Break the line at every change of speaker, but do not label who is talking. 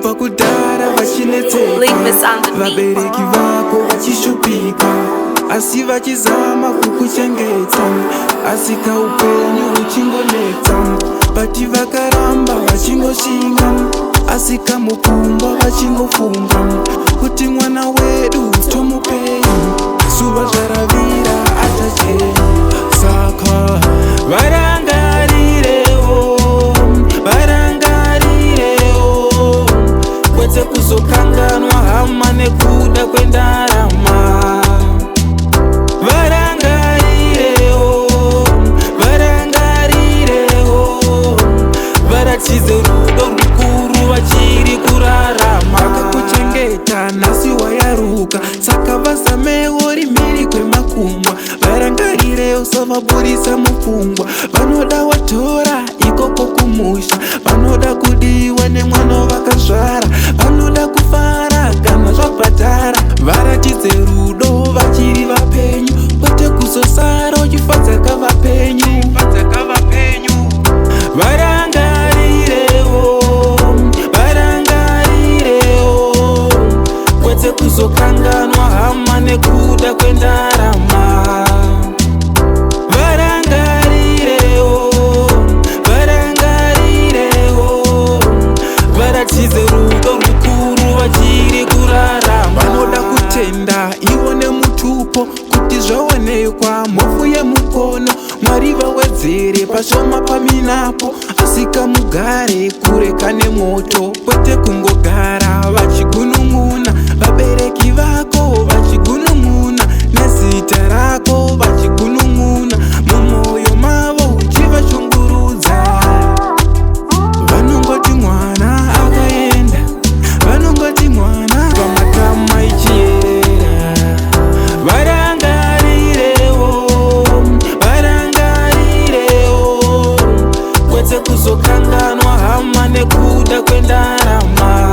kubva kudhara vachinetseka, vabereki vako vachishupika, asi vachizama kukuchengeta, asi kaupenyu huchingonetsa. Bati vakaramba vachingoshinga, asi kamupfungwa vachingofunga kuti mwana wedu tomupei, zuva zvaravira achachena. Saka varangarirewo, varangarirewo, kwete kuzokanganwa hama nekuda kwendarama. Varangarirewo, varangarirewo, varatidze rudo rukuru vachiri kurarama. Vakakuchengeta nhasi wayaruka, saka vasamewo rimhiri kwemakumwa. Varangarirewo savaburisa mupfungwa, vanoda watora ikoko kumusha, vanoda kudiwa nemwana vakazvara, vanoda kufara kana zvabhadhara. Varatidze rudo vachiri vapenyu, kwete kuzosara uchifadza kavapenyu. Varangarirewo, varangarirewo, kwete kuzokanganwa hama nekuda kwendarama. Varangarirewo, varangarirewo, varatidze rudo rukuru vachiri kurarama. Vanoda kutenda ivo nemutupo, kuti zvaonekwa mhofu yemukono. Mwari vawedzere pashoma paminapo, asi kamugare kure kane moto, kwete kungogara vachigunun'una. Vabereki vako vachigunun'una, nezita rako vachigunun'una, mumwoyo mavo uchivashungurudza. Vanongoti mwana akaenda, vanongoti mwana pamatama ichiyerera. Varangarirewo, varangarirewo, kwete kuzokanganwa hama nekuda kwendarama.